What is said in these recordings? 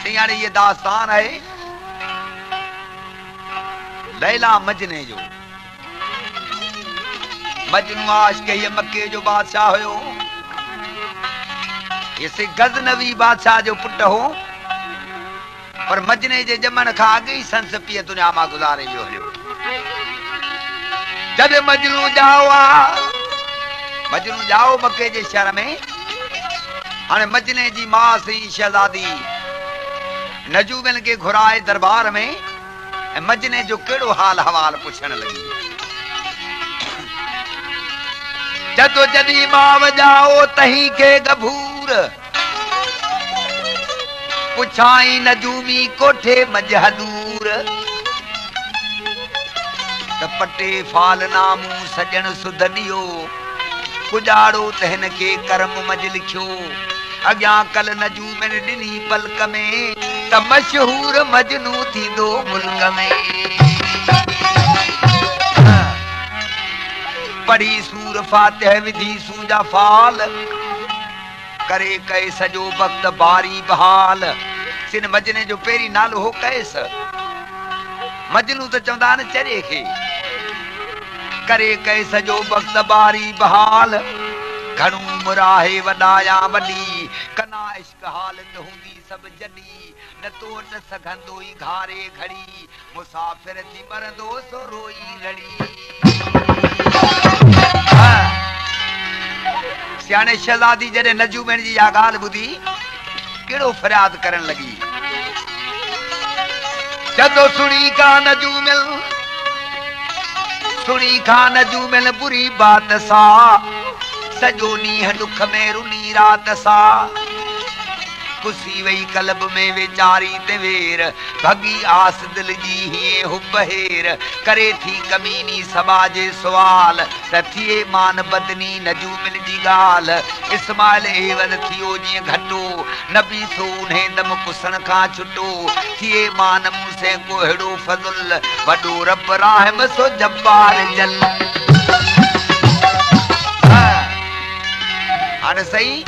सियाने ये दास्तान है लैला मजने जो। मजनू आशिक़ ये मक्के जो बादशाह हो, इसे गज़नवी बादशाह जो पुट हो, पर मजने जे जमन खां अॻु ई संस पीअ दुनिया मां गुज़ारे वियो हलियो। जॾहिं मजनू जाओ मके जे शहर में। हाणे मजने जी मां सी शहज़ादी नजूबन के घुराए दरबार में, मजने जो केड़ो हाल हवाल पुछण लगी। जदो जदी मां जाओ तही के गभूर, पुछाई नजूमी कोठे मजहदूर। पटे फाल नामू सजन सुधनियो, पुजाड़ो तहन के करम मज लिखियो। अग्यां कल नजूमन डिनी पलक में, त मशहूर मजनू थी दो मुल्क में। पढ़ी सूर फातिह विधि सूजा फाल, करे कहे सजो वक्त बारी बहाल। सिन मजने जो पेरी नालो हो कैस, मजनू तो चवंदा न चरे खे। करे कहे सजो वक्त बारी बहाल, घणू मुराहे वॾाया वॾी। कना इश्क हालत हूंदी सब जॾी, न तोट सघंदो ई घारे घड़ी। मुसाफ़िर थी मरंदो सो रोई रड़ी। सियाने शहज़ादी जॾहिं नजूमन जी इहा ॻाल्हि ॿुधी, केड़ो फरियाद करण लगी। जदो सुणी का नजूमन बुरी बात सा, सजो नींहं दुख में रुनी रात सा। कुसी वही कलब में वेचारी ते वेर, भगी आस दिल जी हिए हुब हेर। करे थी कमीनी समाजे सवाल, त थिए मान बदनी नजूमन जी गाल। इस्माइल एवल थियो जीअं घटो, नबी सो उन्हें दम कुसण खां छुटो। थिए मान मूंसे को हेड़ो फज़ुल, वॾो रब राहिम सो जब्बार जल। हाणे सही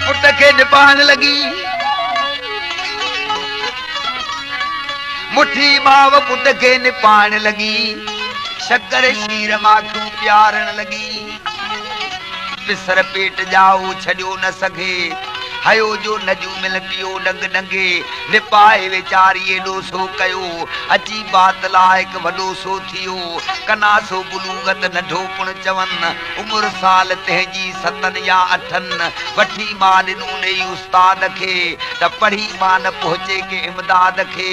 पुट के निपाण लगी। मुठी माव पुट के निपाण लगी, शक्कर शीर माखू प्यारण लगी। पिसर पेट जाओ छड़ियो न सघे, हयो जो नजूमन पियो डंग डंगे। निपाए वेचारी एडो सो कयो, अची बात लायक वडो सो थियो। कना सो बुलूगत नढो पुण चवन, उम्र साल तहजी 7 या 8। वठी मां ॾिनू ने उस्ताद खे, त पढ़ी मां न पहुचे के इमदाद खे।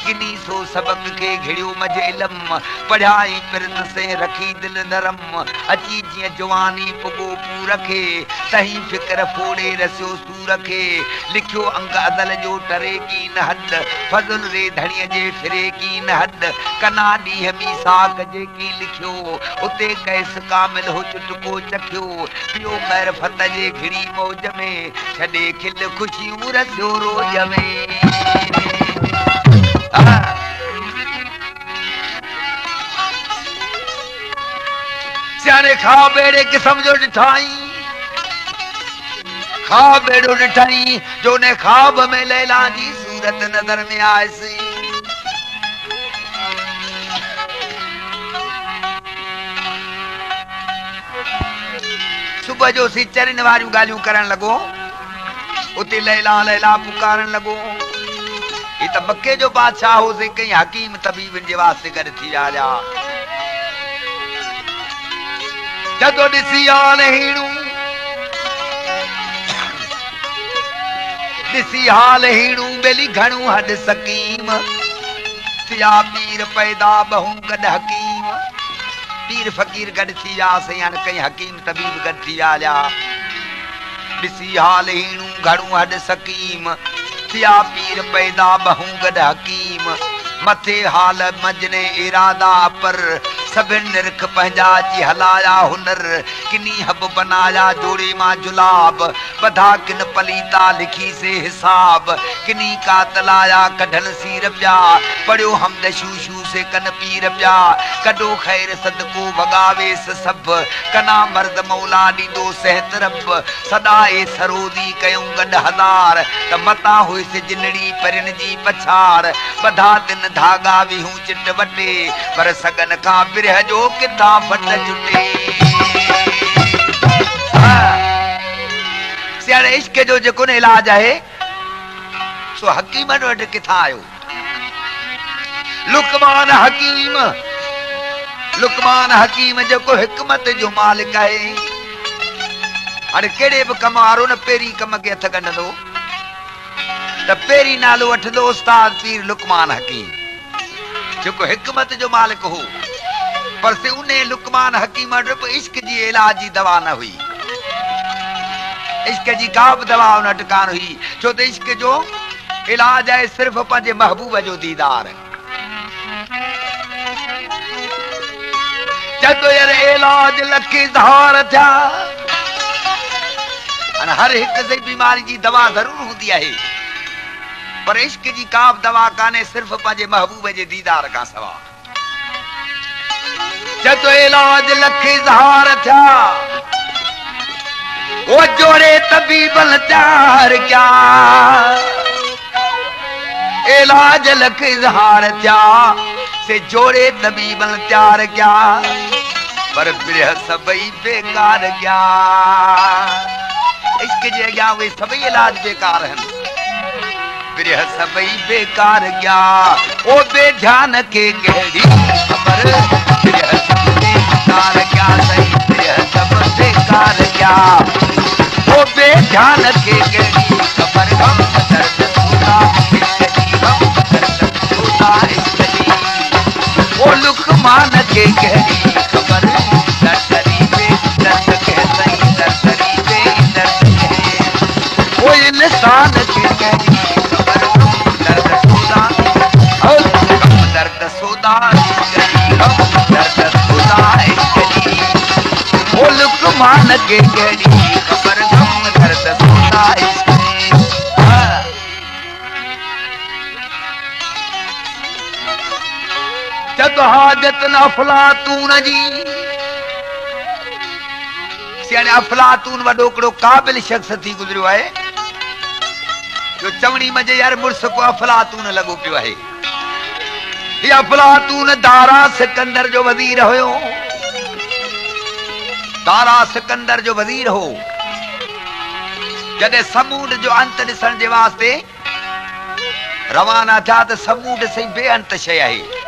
किनी सो सबक के घिड़ियो मज इल्म, पढ़ाई पिरत से रखी दिल नरम। अची जिया जवानी पुगो पूर खे, तही फिक्र फोड़े रसियो सूर खे। लिखियो अंग अदल जो टरे की न हद, फज़ल रे धणीअ जे फिरे की न हद। कना ॾींहं मीसाक जे की लिखियो, उते कैस कामिल हो चुटको चखियो। पियो मैरफत जे घिड़ी मौज में, छॾे खिल ख़ुशियूं रसियो रोज में। सियाने खा बेड़े क़िस्म जो ॾिठाई, ख्वाब एड़ो ॾिठई जो ने ख्वाब में लैला जी सूरत नज़र में आयसी। सुबह जो सी चरन वारियूं ॻाल्हियूं करण लॻो, उते लैला लैला पुकारन लॻो। ही त मके जो बादशाह होसीं, कई हकीम तबीबन जे वास्ते गॾु थी विया। जदो ॾिसी आन हीणू, ॾिसी हाल हीणू बेली घणू हद सकीम। थिया पीर पैदा बहु गॾ हकीम। पीर फ़कीर गॾु थी वियासीं, हाणे कई हकीम तबीब गॾु थी विया। ॾिसी हाल हीणू घणू हद सकीम। थिया पीर पैदा बहु गॾ हकीम। मथे हाल मजने इरादा पर, सभिन निरख पंहिंजा जी हलाया हुनर किनी हब बनाया जोड़े मां जुलाब बधा किन पलीता लिखी से हिसाब किनी का तलाया कढन सीर प्या पढ़ियो हमद शू से कन पीर प्या कॾो खैर सदको भगावे सब कना मर्द मौला ॾींदो सहत रब सदाए सरोदी कयूं गॾ हज़ार त मता हुइस जिनड़ी परिन जी पछाड़ बधा दिन धागा विहूं चिट वटे पर सगन खां बिरह जो किथां फट जुटे सियाणे इश्क जो जेको न इलाज आहे सो हकीम वटि किथां आयो लुकमान हकीम जेको हिकमत जो मालिक आहे हाणे कहिड़े बि कम वारो न पहिरीं कम खे हथ कढंदो त पहिरीं नालो वठंदो उस्ताद पीर लुकमान हकीम जेको हिकमत जो मालिक हो पर से उन लुकमान हकीम वटि इश्क जी इलाज जी दवा न हुई इश्क जी का बि दवा उन वटि कान हुई छो त इश्क जो इलाज आहे सिर्फ़ पंहिंजे महबूब जो दीदार जदो यार इलाज लखी धार थिया हर एक से बीमारी जी दवा जरूर होती है पर इश्क जी का दवा काने सिर्फ पंहिंजे महबूब जे दीदार का सवा जदो इलाज लखी धार थिया वो जोड़े तबीबन त्यार क्या इलाज लख इजहार क्या से जोड़े तबीबन त्यार क्या पर बिरह सबई बेकार क्या इसके जगह वे सभी इलाज बेकार हैं बिरह सबई बेकार क्या ओ बेध्यान के गहरी खबर बिरह सब बेकार क्या सही बिरह सब बेकार क्या ओ बेध्यान के गहरी खबर गम दर्द सुना इसकी गम दर्द सुना इसकी ओ लुकमान के गहरी खबर दर्दरी पे दर्द के सही दर्दरी पे दर्द के ओ इंसान के गहरी खबर गम दर्द सुना और गम दर्द सुना इसकी गम दर्द सुना इसकी ओ लुकमान के गहरी खबर गम दर्द सुना इसकी जद हाजत न अफलातून जी सियाने अफलातून वडो कड़ो काबिल शख्स थी गुजरियो है जो चवणी मजे यार मुर्स को अफलातून लगो पियो है ये अफलातून दारा सिकंदर जो वजीर होयो दारा सिकंदर जो वजीर हो जदे समूड जो अंत दिसण जे वास्ते रवाना था तो समूड से बेअंत शय है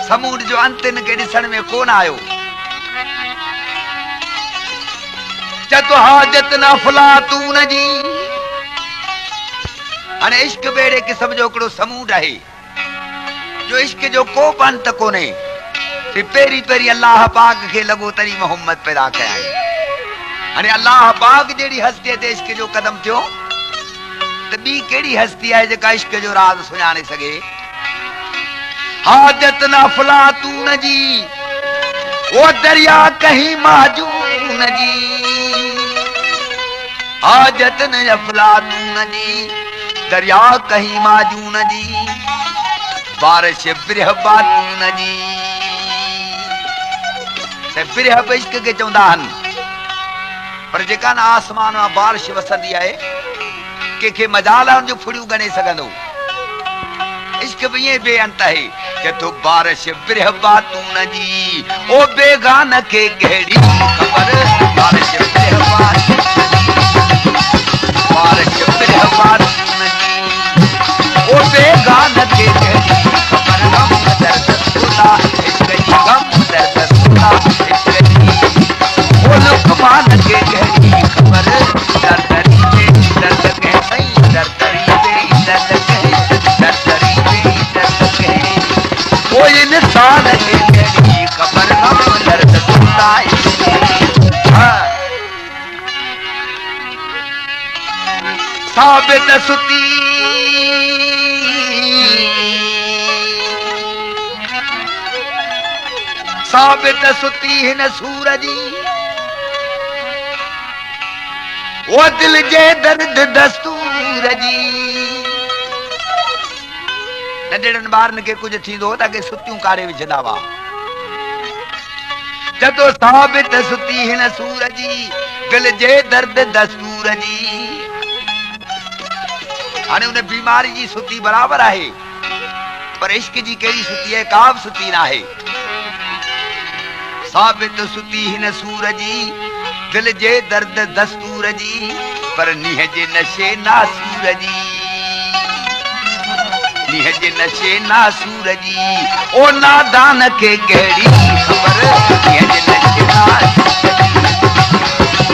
समूड जो अंत इनके दिसण में कोन आयो जतो हाजत न अफलातून जी हाणे इश्क बेड़े किस्म जो हिकिड़ो समूड आहे जो इश्क जो को बि अंत कोन्हे पहिरीं पहिरीं अल्लाह पाक खे लॻो तॾहिं मोहम्मद पैदा कया आहिनि हाणे अल्लाह पाक जहिड़ी हस्तीअ ते इश्क जो कदम थियो त ॿी कहिड़ी हस्ती आहे जेका इश्क जो राज़ सुञाणे सघे हाजत न अफलातून जी वो दरिया कहीं माजून जी हाजत न अफलातून जी दरिया कहीं माजून जी बारिश बिरह बातून जी से बिरह इश्क के चवंदा आहिनि पर जेका न आसमान मां बारिश वसंदी आहे कंहिंखे मजाल आहे उनजो फुड़ियूं गणे सघंदो इश्क भी ये बेअंत है कि तो बारिश बिरह बातून जी ओ बेगान के गहरी खबर बारिश बिरह बातून जी ओ बेगान के गहरी खबर गम दर्द सुना इसकी गम दर्द सुना इसकी ओ लुकमान के गहरी खबर दर्दरी पे दर्द के सही दर्दरी पे दर्द के दर्दरी वो इंसान के गहरी खबर गम दर्द सुना साबित सुती साबित सुती हिन सूर जी वो दिल जे दर्द दस्तूर जी नंढड़नि ॿारनि खे कुझु थींदो त के सुतियूं काढ़े विझंदा हुआ जदो साबित सुती हिन सूर जी दिल जे दर्द दस्तूर जी हाणे उन बीमारी जी सुती बराबर आहे पर इश्क जी कहिड़ी सुती आहे का बि सुती न आहे साबित सुती हिन सूर जी दिल जे दर्द दस्तूर जी पर नीह जे नशे नासूर जी नीह जे नशे नासूर जी ओ नादान खे कहिड़ी ख़बर नीह जे नशे नासूर जी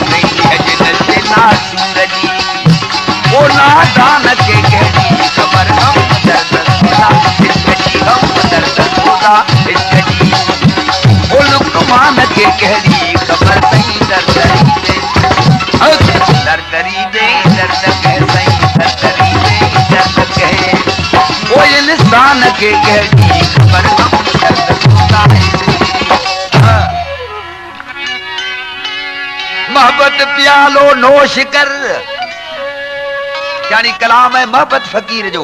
नीह जे नशे नासूर जी ओ नादान खे कहिड़ी ख़बर हम दर्द खुदा इश्क जी हम दर्द खुदा इश्क जी ओ लुकमान खे कहिड़ी ख़बर सही दर्दरी दे दर्द कह सही दर्दरी दे दर्द कह ओ इंसान के कहिड़ी ख़बर हम दर्द खुदा मोहब्बत प्यालो नोश कर यानी कलाम है मोहब्बत फकीर जो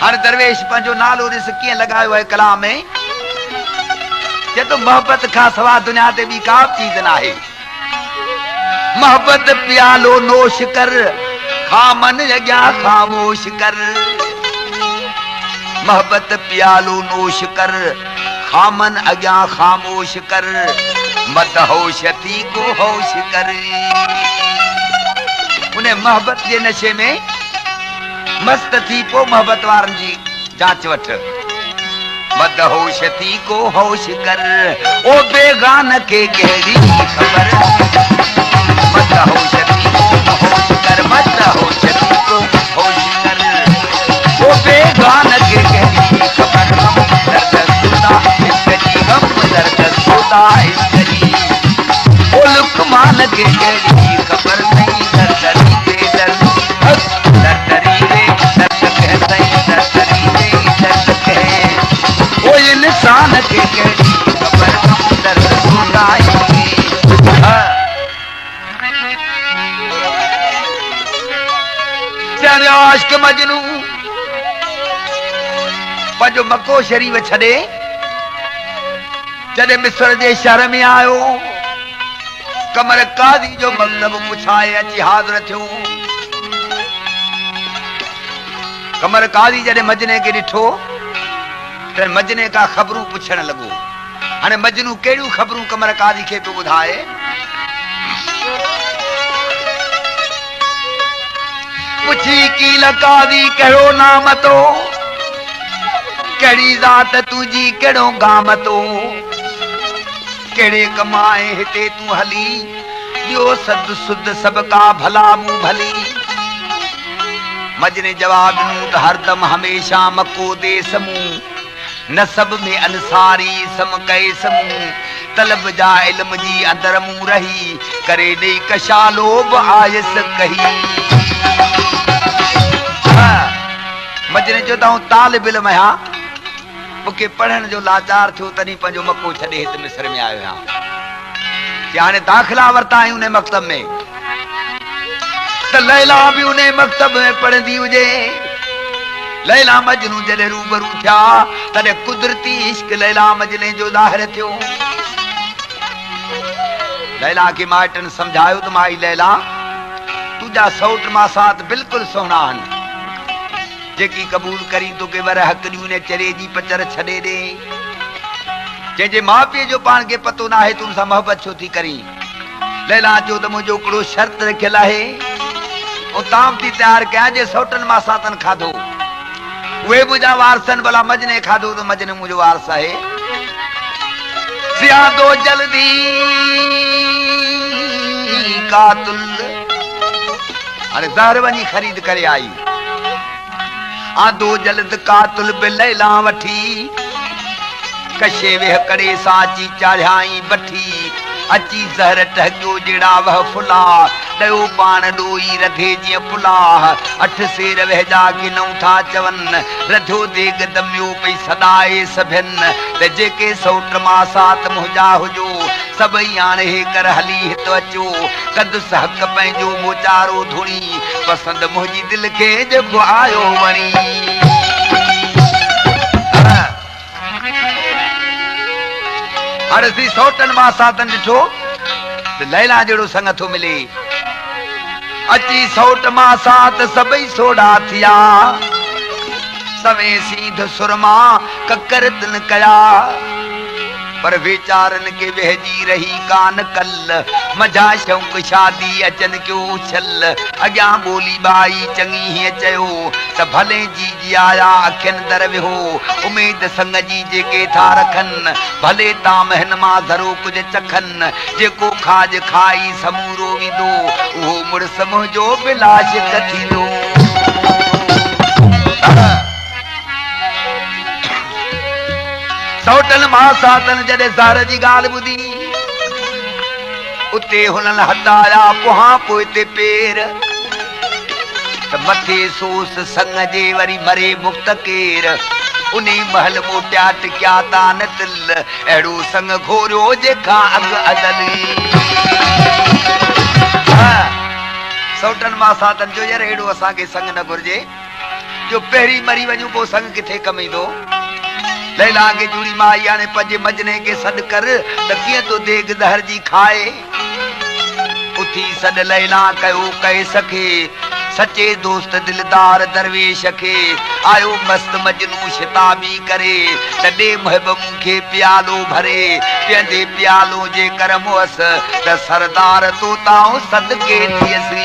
हर दरवेश पंहिंजो नालो ॾिस कीअं लॻायो आहे कलाम में जे तो मोहब्बत खां सवा दुनिया ते ॿी का बि चीज़ न आहे मोहब्बत प्यालो नोश कर खामन अॻियां ख़ामोश कर मोहब्बत प्यालो नोश कर खामन अॻियां ख़ामोश कर मदहोश थी को होश कर उन मोहब्बत जे नशे में मस्त थी पो मोहब्बत वारनि जी जांच वठ मदहोश थी को होश कर ओ बेगान के कहिड़ी ख़बर मदहोश थी को होश कर मदहोश थी को होश कर ओ बेगान के कहिड़ी ख़बर हम दर्द खुदा इश्क जी हम दर्द खुदा इश्क जी ओ लुकमान के कहिड़ी ख़बर नहीं दर्दरी दे दर्द दर्दरी दे दर्द कह सही दर्दरी दे दर्द कह ओ इंसान के कहिड़ी ख़बर हम दर्द खुदा आशिक मजनू पंहिंजो मक्को शरीफ छॾे जॾहिं मिस्र जे शहर में आयो कमर कादी जो मकतब पुछाए अची हाज़िर थियो कमर कादी जॾहिं मजने खे ॾिठो त मजने खां ख़बरूं पुछण लॻो हाणे मजनू कहिड़ियूं ख़बरूं कमर कादी खे पियो ॿुधाए पुछी की लकादी कहिड़ो नाम तो कहिड़ी ज़ात तुंहिंजी कहिड़ो गाम तो कहिड़े कमाए हिते तूं हली ॿियो सद सुद सभ का भला मूं भली मजने जवाब ॾिनो त हरदम हमेशा मको दे समूं नसब में अंसारी सम कई समूं तलब जा इल्म जी अंदर मूं रही करे ॾेई कशालो बि आयस कही मजने जो त तालिब इल्म आहियां मूंखे पढ़ण जो लाचार थियो तॾहिं पंहिंजो मको छॾे हिते मिस्र में आयो आहियां कि हाणे दाख़िला वरिता आहियूं उन मकतब में त लैला भी उन मकतब में पढ़ंदी हुजे लैला मजनू जॾहिं रूबरू थिया तॾहिं कुदरती इश्क लैला मजने जो ज़ाहिर थियो लैला खे माइटनि सम्झायो त माई लैला तुंहिंजा सौट मां साथ बिल्कुलु सुहिणा आहिनि जेकी कबूल करी तोखे वर हक़ ॾियूं ने चरे जी पचर छॾे ॾे जंहिंजे माउ पीउ जो पाण खे पतो न आहे तूं सां मोहबत छो थी करी लैला चयो त मुंहिंजो हिकिड़ो शर्त रखियल आहे ऐं ताम थी तयारु कयां जे सौटनि मां सातनि खाधो उहे मुंहिंजा वारसनि भला मजने खाधो त मजने मुंहिंजो वारस आहे सियादो जल्दी कातुल हाणे ज़हर वञी ख़रीद करे आई आदो जल्द कातुल बि लैला वठी कशे वेह करे साची चाढ़ियाई बठी अची ज़हर टहकियो जड़ा वह फुला दयो पान डोई रधे जी पुला 8 सेर वहजा के नौ था चवन रधो देग दमियो पई सदाए सभन त जेके सौट मा सात मुजा हुजो सबई आणे कर हली हित अचो कद सहक पंहिंजो मोचारो धुणी पसंद मुंहिंजी दिल खे जेको आयो वणी हाणे सौटन मा सातन ॾिठो लैला जहिड़ो संग थो मिले अची सौट मा सात सबई सोड़ा थिया सवे सीध सुरमा ककर तिन कया पर वेचारन के वहजी रही कान कल मजा शौक शादी अचन क्यों छल अग्या बोली बाई चंगी ही चयो त भले जी जी आया अखिन दर विहो उम्मीद संग जी जेके था रखन भले ता महन मा धरो कुछ चखन जेको खाज खाई समूरो विदो वो मुड़ समझो बिलाश कथी दो सौटन मा सातन जॾहिं ज़हर जी ॻाल्हि ॿुधी उते हुननि हटाया पोहा पोइ ते पेर त मथे सोस संग जे वरी मरे मुक्त केर उन महल मोटिया टिकिया तान तिल अहिड़ो संग घोरियो जेका अॻ अदली सौटन मा सातन जो यार अहिड़ो असांखे संग न घुरिजे जो पहिरीं मरी वञूं पोइ संग किथे कम ईंदो लैला के जुड़ी माई आने पंजे मजने के सद कर त कीअं तो देग ज़हर जी खाए उथी सद लैला कयो कहे सके सच्चे दोस्त दिलदार दरवेश के आयो मस्त मजनू शिताबी करे तडे महबूब के प्यालो भरे पियंदे प्यालो जे कर मोस त सरदार तोताओ सदके थियसी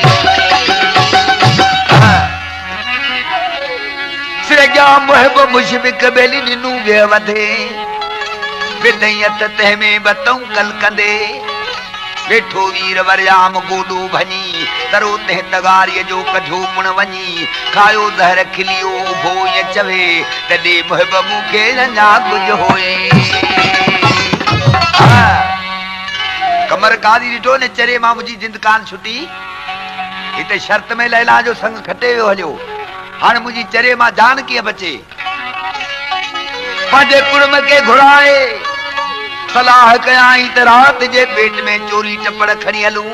सिरगा मुहब मुशबिक बेली दिनू वे वधे विदयत तह में बतऊ कल कंदे वेठो वीर वरयाम गोडो भनी तरो तह तगारी जो कढो पुण वनी खायो ज़हर खिलियो भोय चवे तडे मुहब मुखे रंजा कुछ होए कमर कादी ॾिठो न चरे मां मुंहिंजी जिंदकान छुटी हिते शर्त में लैला जो संग खटे वियो हलियो हाणे मुंहिंजी चरे मां जान कीअं बचे पंहिंजे कुड़म के घुराए सलाह कयाई त रात जे पेट में चोरी टपड़ खणी हलूं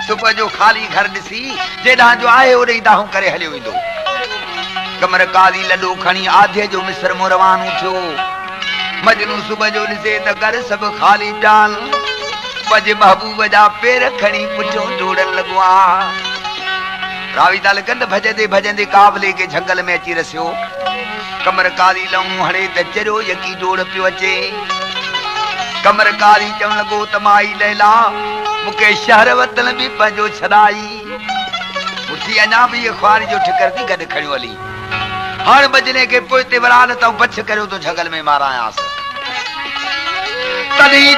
सुबह जो खाली घर ॾिसी जेॾां जो आहे ओॾे ई दाहूं करे हलियो ईंदो कमर कादी लॾो खणी आधे जो मिस्र मो रवानो थियो मजनू सुबह जो ॾिसे त घर सभु खाली टाल पंहिंजे महबूब जा पेर खणी पुठियों डोड़न लॻो आहे रावी ताल कंद भजंदे भजंदे काबले के जंगल में अची रसियो कमर काली लऊं हणे त चरियो यकी डोड़ पियो अचे कमर काली चवण लॻो त माई लैला मूंखे शहर वतन बि पंहिंजो छॾाई उथी अञा बि इहा ख्वारी जो ठिकर थी गॾु खणियो हली हाणे बजने के पोइ ते वरान त बछ करियो तो जंगल में मारायास तॾहिं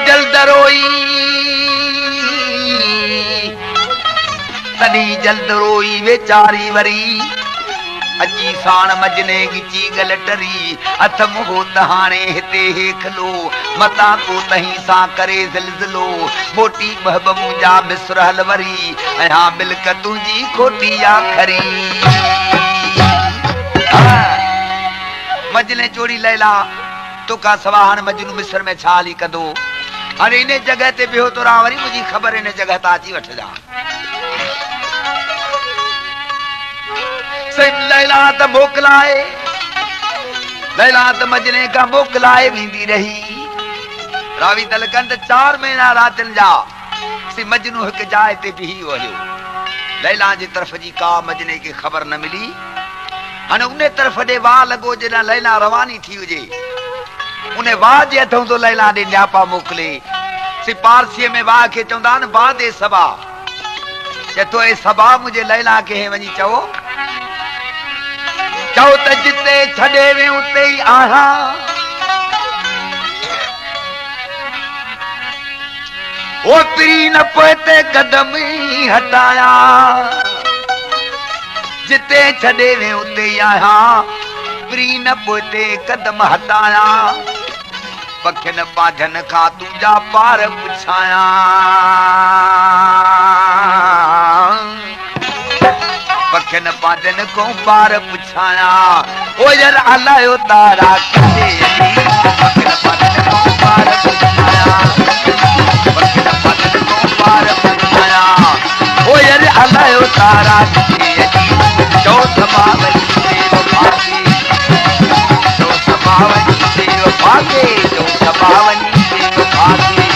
जल्द रोई वेचारी वरी अची साण मजने गिची गल टरी अथ मुहो त हाणे हिते हेखलो मता को तहीं सां करे ज़िलज़िलो मोटी महब मुंहिंजा बिसर हल वरी अञा मिल्क तुंहिंजी खोटी आखरी मजने चोरी लैला तोखा सवा हाणे मजनू मिस्र में छा हली कंदो हाणे इन जगह ते बिहो तो रहा वरी मुंहिंजी ख़बर इन जगह तां अची वठजा लैला त मोकलाए लैला त मजने का मोकलाए वेंदी रही रावी तलकंद 4 महीना रातन जा सी मजनू हिक जाइ ते बिही वयो लैला जी तरफ जी का मजने के खबर न मिली हाणे उन तरफ दे वाह लगो जेना लैला रवानी थी हुजे उन वाह जे हथों तो लैला दे न्यापा मोकले सी पारसी में वाह के चवंदा न वाह दे सबा चतो ए सबा मुझे लैला के वनी चओ चओ त जिते छड़े वे उते ही आहा ओ परी न पोते कदम ही हटाया जिते छड़े वे उते ही आहा परी न पोते कदम हटाया पखिन पाझन खां तुंहिंजा पार पुछाया पखिन पाझन को पार पुछाया ओ यार अलायो तारा किथे पखिन पाझन को पार पुछाया पखिन पाझन को पार पुछाया ओ यार अलायो तारा किथे जो समावनी देव भागे जो समावनी देव भागे जो समावनी देव भागे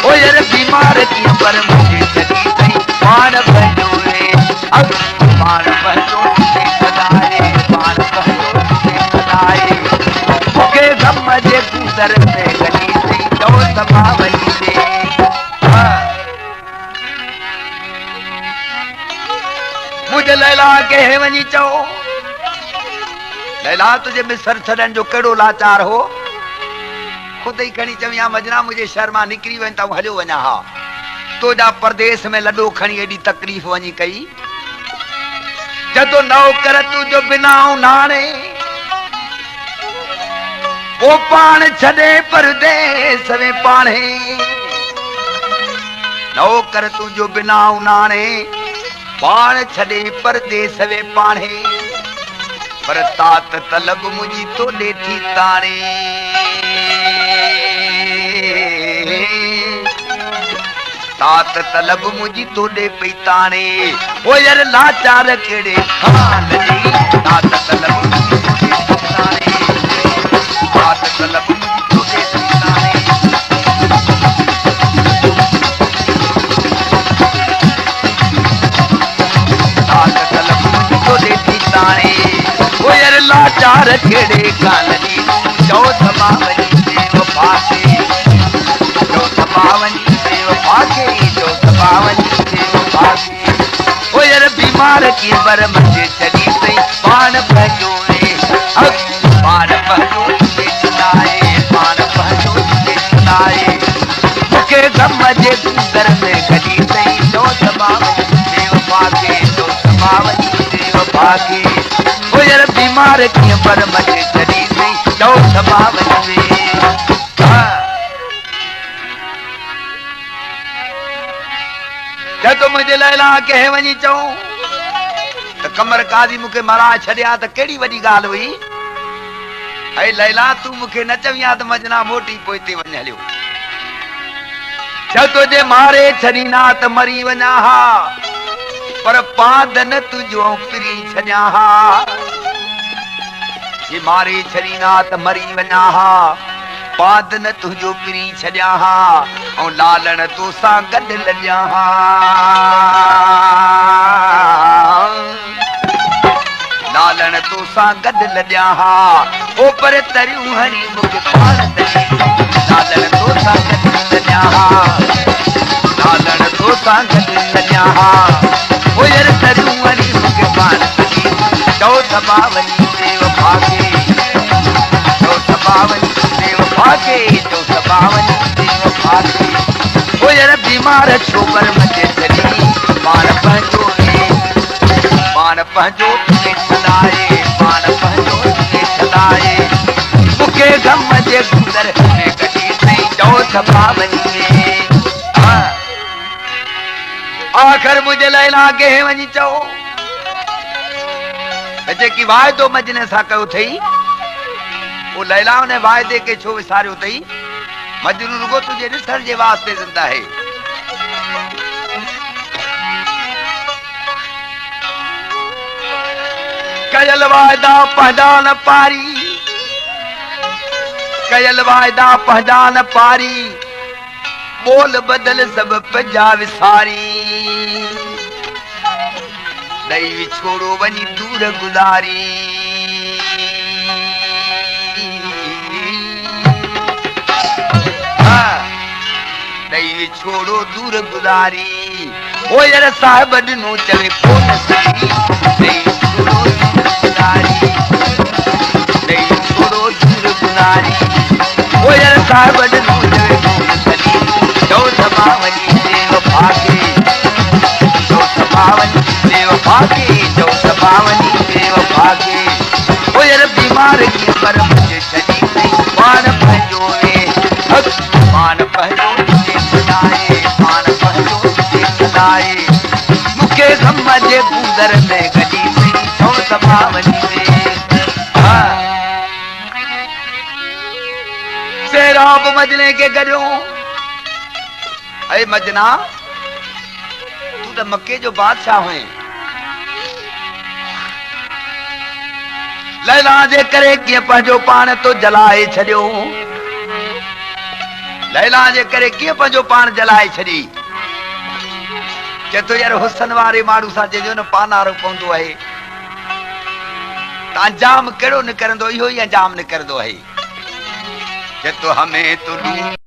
ओ यार बीमार की पर मुझे चली गई मान भजो रे अब मान भजो से सदाए मान भजो से सदाए मुझे गम जे गुजर से गली से जो समावनी दे मुझे लैला के वनी चो लैला तुझे मिसर छड़न जो केड़ो लाचार हो खुद ही खणी चविया मजना मुझे शर्मा निकरी वन ता हलियो वना हा तो जा परदेश में लडो खणी एडी तकलीफ वनी कई जदो नौकर तू जो बिना नाणे वो पान छड़े परदेस में पाणे नौकर तू जो बिना नाणे पान छड़े परदेस में पाणे पर तात तलब मुझी तो लेठी ताणे तात तलब मुझी तो ले पई ताणे ओ यार लाचार केड़े खान जी तात तलब मुझी तो ले ताणे तात तलब मुझी तो ले ताणे तात तलब मुझी तो ले ताणे ओ यार लाचार केड़े खान जी जो समावनी देव भागे जो समावनी देव भागे जो समावनी देव भागे ओ यार बीमार की बर मुझे चली गई पान भजो रे अब पान भजो से सुनाए पान भजो से सुनाए मुझे गम जे गुजर में गली गई जो समावनी देव भागे जो समावनी देव भागे ओ यार बीमार की बर मुझे चली गई जो समावनी जब मुझे लैला कहे वनी चो तो कमर काजी मुके मरा छड़िया तो केड़ी वडी गाल हुई ऐ लैला तू मुके न चविया तो मजना मोटी पोइते वन हलियो जब तुझे मारे छड़ीना तो मरी वना हा पर पादन तुझो पिरी छड़िया हा ये मारे छड़ीना तो मरी वना हा पादन तुझो पिरी छड़िया हा और लालण तो सा गड लजा हा लालण तो सा गड लजा हा ओ पर तरियूं हरी मुझे पान तरी लालण तो सा गड लजा हा लालण तो सा गड लजा हा ओ यार तरियूं हरी मुझे पान तरी जो समावनी देव भागे जो समावनी देव भागे जो समावनी देव भागे ओ यार बीमार छोकर मचे चली पान पहजो रे पान पहजो तुझे सदाए पान पहजो तुझे सदाए मुके गम जे गुजर में गली से जो समावनी आखिर मुझे लैला के वनी चो जेकी वायदो मजने सा कयो थई वो लैला ने वायदे के छो विसारियो थई मजनू रुगो तुझे निसर जे वास्ते जिंदा है कयल वायदा पहचान पारी कयल वायदा पहचान पारी बोल बदल सब पजा विसारी दई छोड़ो वनी दूर गुजारी दई छोड़ो दूर गुजारी ओ यार साहब नो चले फोन सही दई छोड़ो दूर गुजारी दई छोड़ो दूर गुजारी ओ यार साहब नो चले फोन सही जो समावनी देव भागे जो समावनी देव भागे जो समावनी देव भागे ओ यार बीमार की पर मुझे चली गई पान भजो रे मजे कूदर में गली में छो सभावनी में सेराब मजने के गजो अरे मजना तू तो मक्के जो बादशाह हुए लैला जे करे कीअं पंहिंजो पाण तो जलाए छॾियो लैला जे करे कीअं पंहिंजो पाण जलाए छॾी चए थो यार हुसन वारे माण्हू सां जंहिंजो न पानारो पवंदो आहे त अंजाम कहिड़ो निकिरंदो इहो ई अंजाम निकिरंदो आहे चए थो हमें तो